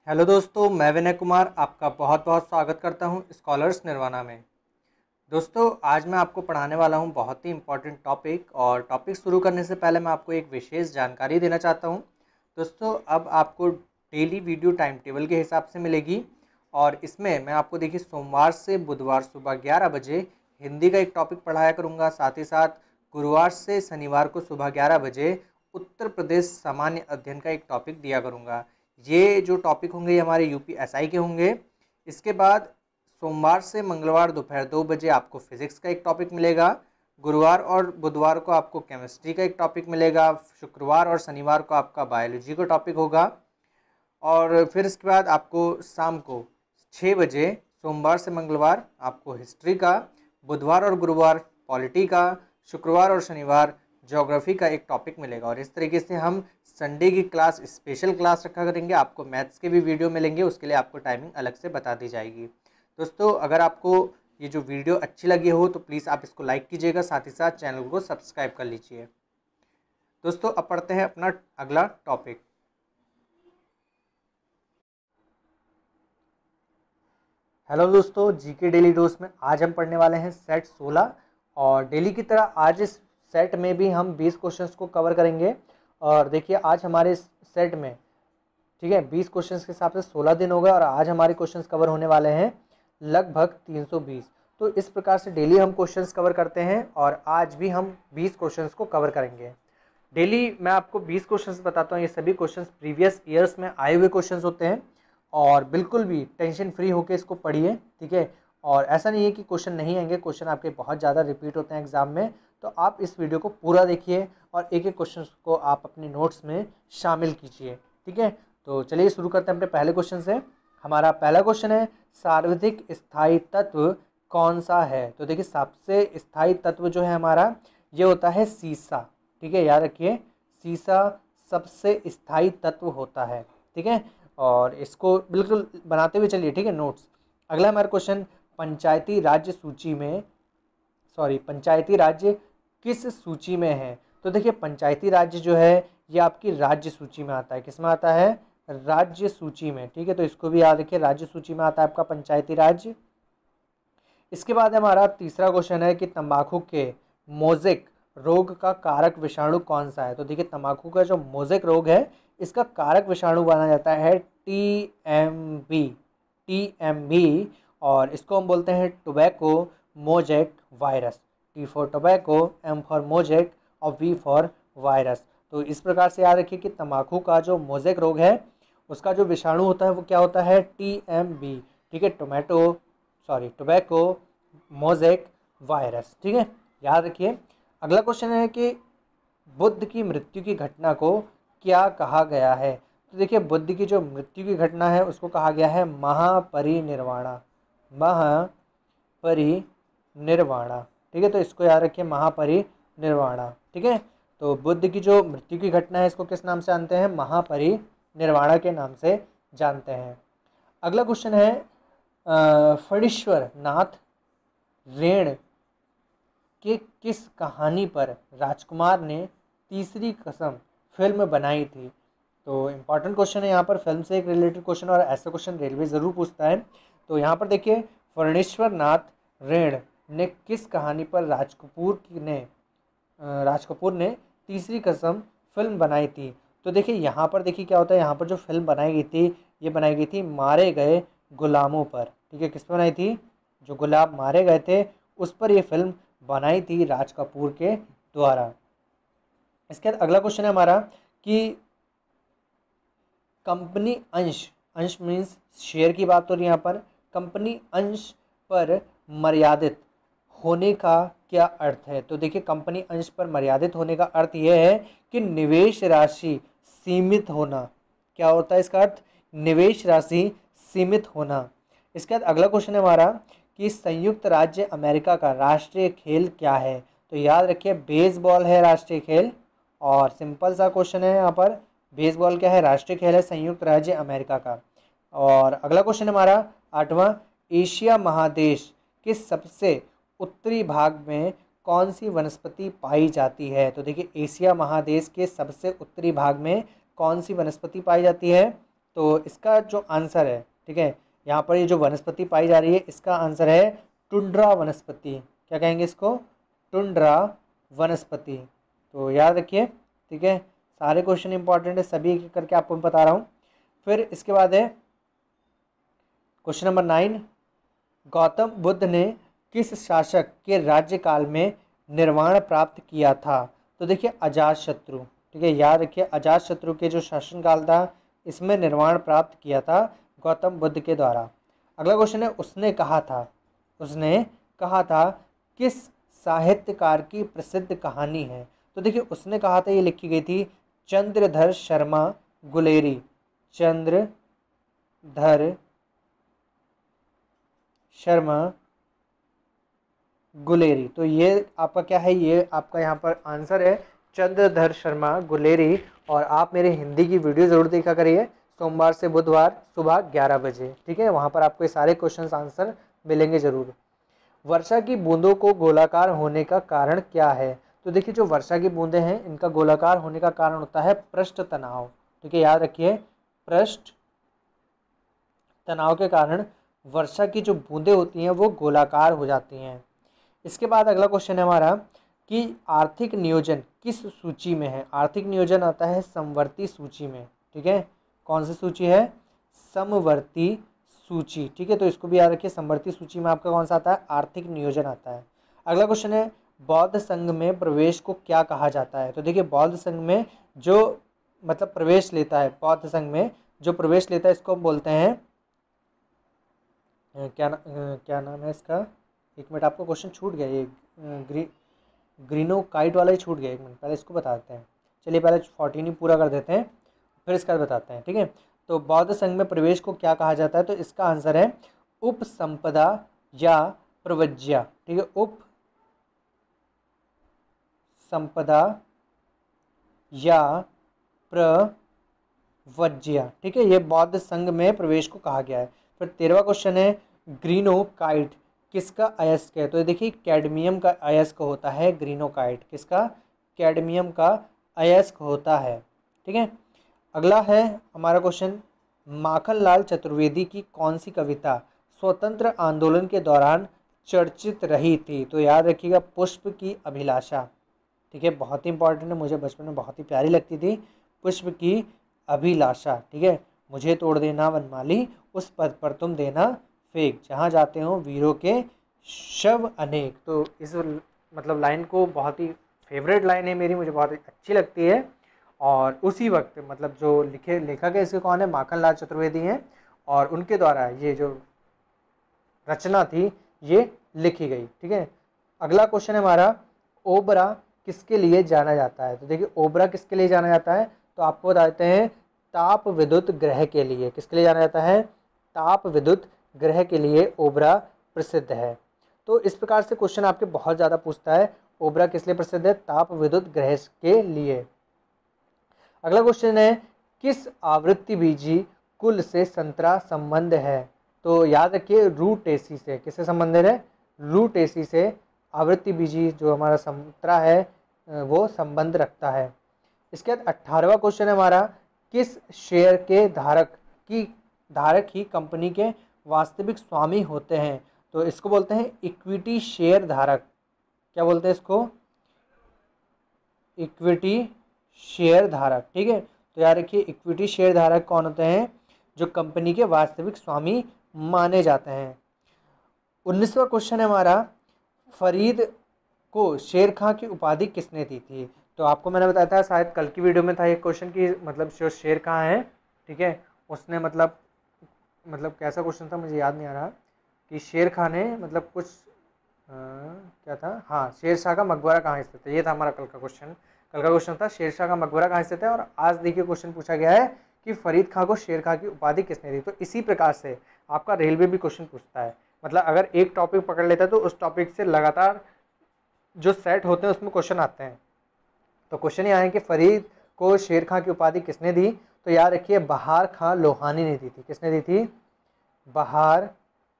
Hello दोस्तों, मैं विनय कुमार आपका बहुत बहुत स्वागत करता हूं स्कॉलर्स निर्वाणा में। दोस्तों, आज मैं आपको पढ़ाने वाला हूं बहुत ही इम्पोर्टेंट टॉपिक। और टॉपिक शुरू करने से पहले मैं आपको एक विशेष जानकारी देना चाहता हूं। दोस्तों, अब आपको डेली वीडियो टाइम टेबल के हिसाब से मिलेगी। और इसमें मैं आपको देखिए सोमवार से बुधवार सुबह 11 बजे हिंदी का एक टॉपिक पढ़ाया करूँगा। साथ ही साथ गुरुवार से शनिवार को सुबह 11 बजे उत्तर प्रदेश सामान्य अध्ययन का एक टॉपिक दिया करूँगा। ये जो टॉपिक होंगे ये हमारे यूपीएसआई के होंगे। इसके बाद सोमवार से मंगलवार दोपहर 2 बजे आपको फिजिक्स का एक टॉपिक मिलेगा। गुरुवार और बुधवार को आपको केमिस्ट्री का एक टॉपिक मिलेगा। शुक्रवार और शनिवार को आपका बायोलॉजी का टॉपिक होगा। और फिर इसके बाद आपको शाम को 6 बजे सोमवार से मंगलवार आपको हिस्ट्री का, बुधवार और गुरुवार पॉलिटी का, शुक्रवार और शनिवार ज्योग्राफी का एक टॉपिक मिलेगा। और इस तरीके से हम संडे की क्लास स्पेशल क्लास रखा करेंगे। आपको मैथ्स के भी वीडियो मिलेंगे, उसके लिए आपको टाइमिंग अलग से बता दी जाएगी। दोस्तों, अगर आपको ये जो वीडियो अच्छी लगी हो तो प्लीज़ आप इसको लाइक कीजिएगा, साथ ही साथ चैनल को सब्सक्राइब कर लीजिए। दोस्तों, अब पढ़ते हैं अपना अगला टॉपिक। हेलो दोस्तों, जीके डेली डोज में आज हम पढ़ने वाले हैं सेट 16। और डेली की तरह आज इस सेट में भी हम 20 क्वेश्चंस को कवर करेंगे। और देखिए आज हमारे इस सेट में, ठीक है, 20 क्वेश्चंस के हिसाब से 16 दिन हो गए और आज हमारे क्वेश्चंस कवर होने वाले हैं लगभग 320। तो इस प्रकार से डेली हम क्वेश्चंस कवर करते हैं और आज भी हम 20 क्वेश्चंस को कवर करेंगे। डेली मैं आपको 20 क्वेश्चंस बताता हूँ। ये सभी क्वेश्चंस प्रीवियस ईयर्स में आए हुए क्वेश्चंस होते हैं और बिल्कुल भी टेंशन फ्री होकर इसको पढ़िए, ठीक है। और ऐसा नहीं है कि क्वेश्चन नहीं आएंगे, क्वेश्चन आपके बहुत ज़्यादा रिपीट होते हैं एग्जाम में। तो आप इस वीडियो को पूरा देखिए और एक एक क्वेश्चन को आप अपने नोट्स में शामिल कीजिए, ठीक है। तो चलिए शुरू करते हैं अपने पहले क्वेश्चन से। हमारा पहला क्वेश्चन है, सर्वाधिक स्थायी तत्व कौन सा है? तो देखिए सबसे स्थायी तत्व जो है हमारा ये होता है सीसा, ठीक है, याद रखिए सीसा सबसे स्थायी तत्व होता है, ठीक है। और इसको बिल्कुल बनाते हुए चलिए, ठीक है, नोट्स। अगला हमारा क्वेश्चन, पंचायती राज्य सूची में पंचायती राज्य किस सूची में है? तो देखिए पंचायती राज्य जो है ये आपकी राज्य सूची में आता है। किस में आता है? राज्य सूची में, ठीक है। तो इसको भी याद रखिए, राज्य सूची में आता है आपका पंचायती राज्य। इसके बाद हमारा तीसरा क्वेश्चन है कि तंबाकू के मोज़ेक रोग का कारक विषाणु कौन सा है? तो देखिए तंबाकू का जो मोज़ेक रोग है इसका कारक विषाणु माना जाता है टीएमबी। और इसको हम बोलते हैं tobacco mosaic virus. T for tobacco, M for mosaic और वी फॉर वायरस। तो इस प्रकार से याद रखिए कि तंबाकू का जो मोज़ेक रोग है उसका जो विषाणु होता है वो क्या होता है? टीएमबी, ठीक है, टोबैको मोज़ेक वायरस, ठीक है, याद रखिए। अगला क्वेश्चन है कि बुद्ध की मृत्यु की घटना को क्या कहा गया है? तो देखिए बुद्ध की जो मृत्यु की घटना है उसको कहा गया है महापरिनिर्वाणा। महापरिनिर्वाणा, ठीक है। तो इसको याद रखिए, महापरिनिर्वाणा, ठीक है। तो बुद्ध की जो मृत्यु की घटना है इसको किस नाम से जानते हैं? महापरिनिर्वाणा के नाम से जानते हैं। अगला क्वेश्चन है, फणीश्वर नाथ रेण के किस कहानी पर राजकुमार ने तीसरी कसम फिल्म बनाई थी? तो इम्पॉर्टेंट क्वेश्चन है यहाँ पर, फिल्म से एक रिलेटेड क्वेश्चन, और ऐसा क्वेश्चन रेलवे ज़रूर पूछता है। तो यहाँ पर देखिए फणीश्वर नाथ रेण ने किस कहानी पर राज कपूर ने तीसरी कसम फिल्म बनाई थी? तो देखिए यहाँ पर देखिए क्या होता है, यहाँ पर जो फिल्म बनाई गई थी ये बनाई गई थी मारे गए गुलामों पर, ठीक है। किस पर बनाई थी? जो गुलाम मारे गए थे उस पर ये फिल्म बनाई थी राज कपूर के द्वारा। इसके बाद अगला क्वेश्चन है हमारा कि कंपनी अंश मीन्स शेयर की बात हो रही है यहाँ पर, कंपनी अंश पर मर्यादित होने का क्या अर्थ है? तो देखिए कंपनी अंश पर मर्यादित होने का अर्थ यह है कि निवेश राशि सीमित होना। क्या होता है इसका अर्थ? निवेश राशि सीमित होना। इसके बाद अगला क्वेश्चन है हमारा कि संयुक्त राज्य अमेरिका का राष्ट्रीय खेल क्या है? तो याद रखिए बेसबॉल है राष्ट्रीय खेल। और सिंपल सा क्वेश्चन है यहाँ पर, बेसबॉल क्या है? राष्ट्रीय खेल है संयुक्त राज्य अमेरिका का। और अगला क्वेश्चन हमारा 8वां, एशिया महादेश के सबसे उत्तरी भाग में कौन सी वनस्पति पाई जाती है? तो देखिए एशिया महादेश के सबसे उत्तरी भाग में कौन सी वनस्पति पाई जाती है? तो इसका जो आंसर है, ठीक है, यहाँ पर ये जो वनस्पति पाई जा रही है इसका आंसर है टुंड्रा वनस्पति। क्या कहेंगे इसको? टुंड्रा वनस्पति। तो याद रखिए, ठीक है, सारे क्वेश्चन इंपॉर्टेंट है, सभी एक एक करके आपको बता रहा हूँ। फिर इसके बाद है क्वेश्चन नंबर 9, गौतम बुद्ध ने किस शासक के राज्यकाल में निर्वाण प्राप्त किया था? तो देखिए अजातशत्रु, ठीक है, याद रखिए अजातशत्रु के जो शासनकाल था इसमें निर्वाण प्राप्त किया था गौतम बुद्ध के द्वारा। अगला क्वेश्चन है उसने कहा था किस साहित्यकार की प्रसिद्ध कहानी है? तो देखिए उसने कहा था, ये लिखी गई थी चंद्रधर शर्मा गुलेरी। चंद्रधर शर्मा गुलेरी। तो ये आपका क्या है? ये आपका यहाँ पर आंसर है चंद्रधर शर्मा गुलेरी। और आप मेरे हिंदी की वीडियो ज़रूर देखा करिए सोमवार से बुधवार सुबह 11 बजे, ठीक है, वहाँ पर आपको ये सारे क्वेश्चंस आंसर मिलेंगे ज़रूर। वर्षा की बूंदों को गोलाकार होने का कारण क्या है? तो देखिए जो वर्षा की बूंदें हैं इनका गोलाकार होने का कारण होता है पृष्ठ तनाव, ठीक है, याद रखिए पृष्ठ तनाव के कारण वर्षा की जो बूंदें होती हैं वो गोलाकार हो जाती हैं। इसके बाद अगला क्वेश्चन है हमारा कि आर्थिक नियोजन किस सूची में है? आर्थिक नियोजन आता है समवर्ती सूची में, ठीक है, कौन सी सूची है? समवर्ती सूची, ठीक है, तो इसको भी याद रखिए, समवर्ती सूची में आपका कौन सा आता है? आर्थिक नियोजन आता है। अगला क्वेश्चन है बौद्ध संघ में प्रवेश को क्या कहा जाता है? तो देखिए बौद्ध संघ में जो मतलब प्रवेश लेता है, बौद्ध संघ में जो प्रवेश लेता है इसको हम बोलते हैं क्या नाम है इसका? एक मिनट, आपको क्वेश्चन छूट गया, ये ग्रीनोकाइट वाला ही छूट गया, एक मिनट पहले इसको बता देते हैं। चलिए पहले 14 ही पूरा कर देते हैं फिर इसका बताते हैं, ठीक है। तो बौद्ध संघ में प्रवेश को क्या कहा जाता है? तो इसका आंसर है उपसंपदा या प्रवज्या, ठीक है, उपसंपदा या प्रवज्या, ठीक है, ये बौद्ध संघ में प्रवेश को कहा गया है। फिर 13वां क्वेश्चन है ग्रीनोकाइट किसका अयस्क है? तो देखिए कैडमियम का अयस्क होता है ग्रीनोकाइट। किसका? कैडमियम का अयस्क होता है, ठीक है। अगला है हमारा क्वेश्चन माखनलाल चतुर्वेदी की कौन सी कविता स्वतंत्र आंदोलन के दौरान चर्चित रही थी? तो याद रखिएगा पुष्प की अभिलाषा, ठीक है, बहुत ही इंपॉर्टेंट है, मुझे बचपन में बहुत ही प्यारी लगती थी पुष्प की अभिलाषा, ठीक है। मुझे तोड़ देना वनमाली, उस पद पर तुम देना फेंक, जहाँ जाते हो वीरों के शव अनेक। तो इस मतलब लाइन को बहुत ही फेवरेट लाइन है मेरी, मुझे बहुत अच्छी लगती है। और उसी वक्त मतलब जो लेखक है इसके कौन है? माखनलाल चतुर्वेदी हैं, और उनके द्वारा ये जो रचना थी ये लिखी गई, ठीक है। अगला क्वेश्चन है हमारा ओबरा किसके लिए जाना जाता है? तो देखिए ओबरा किसके लिए जाना जाता है? तो आपको बता देते हैं ताप विद्युत ग्रह के लिए। किसके लिए जाना जाता है? ताप विद्युत ग्रह के लिए ओबरा प्रसिद्ध है। तो इस प्रकार से क्वेश्चन आपके बहुत ज़्यादा पूछता है, ओबरा किस लिए प्रसिद्ध है? ताप विद्युत ग्रह के लिए। अगला क्वेश्चन है किस आवृत्ति बीजी कुल से संतरा संबंध है? तो याद रखिए रूटेसी से। किससे संबंधित है? रूटेसी से आवृत्ति बीजी जो हमारा संतरा है वो संबंध रखता है। इसके बाद 18वां क्वेश्चन है हमारा किस शेयर के धारक ही कंपनी के वास्तविक स्वामी होते हैं? तो इसको बोलते हैं इक्विटी शेयर धारक। क्या बोलते हैं इसको? इक्विटी शेयर धारक, ठीक है। तो याद रखिए इक्विटी शेयर धारक कौन होते हैं? जो कंपनी के वास्तविक स्वामी माने जाते हैं। 19वां क्वेश्चन है हमारा फरीद को शेर खां की उपाधि किसने दी थी? तो आपको मैंने बताया था शायद कल की वीडियो में था एक क्वेश्चन की, मतलब जो शेर खां है, ठीक है, उसने मतलब कैसा क्वेश्चन था मुझे याद नहीं आ रहा, कि शेर खां ने मतलब कुछ क्या था, हाँ, शेरशाह का मकबरा कहाँ स्थित है, ये था हमारा कल का क्वेश्चन। कल का क्वेश्चन था शेरशाह का मकबरा कहाँ स्थित है, और आज देखिए क्वेश्चन पूछा गया है कि फरीद खां को शेर खां की उपाधि किसने दी। तो इसी प्रकार से आपका रेलवे भी क्वेश्चन पूछता है, मतलब अगर एक टॉपिक पकड़ लेता है तो उस टॉपिक से लगातार जो सेट होते हैं उसमें क्वेश्चन आते हैं। तो क्वेश्चन ये आए कि फरीद को शेर खां की उपाधि किसने दी? तो याद रखिए बहार खां लोहानी ने दी थी। किसने दी थी? बहार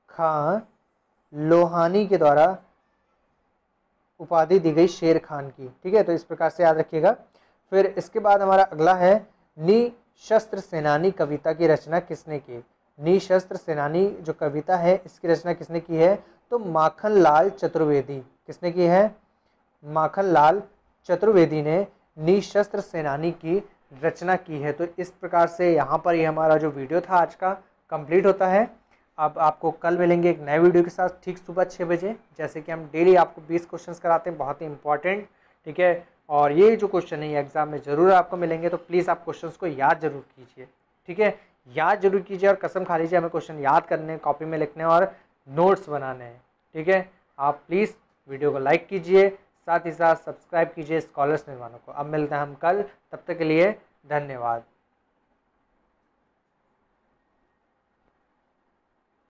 खां लोहानी के द्वारा उपाधि दी गई शेर खान की, ठीक है। तो इस प्रकार से याद रखिएगा। फिर इसके बाद हमारा अगला है नी शस्त्र सेनानी कविता की रचना किसने की? निशस्त्र सेनानी जो कविता है इसकी रचना किसने की है? तो माखनलाल चतुर्वेदी। किसने की है? माखनलाल चतुर्वेदी ने निशस्त्र सेनानी की रचना की है। तो इस प्रकार से यहाँ पर ये हमारा जो वीडियो था आज का कंप्लीट होता है। अब आपको कल मिलेंगे एक नए वीडियो के साथ ठीक सुबह 6 बजे। जैसे कि हम डेली आपको 20 क्वेश्चंस कराते हैं, बहुत ही इंपॉर्टेंट, ठीक है। और ये जो क्वेश्चन है ये एग्जाम में ज़रूर आपको मिलेंगे, तो प्लीज़ आप क्वेश्चंस को याद जरूर कीजिए, ठीक है। याद जरूर कीजिए और कसम खा लीजिए हमें क्वेश्चन याद करने, कॉपी में लिखने और नोट्स बनाने हैं, ठीक है। आप प्लीज़ वीडियो को लाइक कीजिए, साथ ही साथ सब्सक्राइब कीजिए स्कॉलर्स निर्माणों को। अब मिलते हैं हम कल, तब तक के लिए धन्यवाद।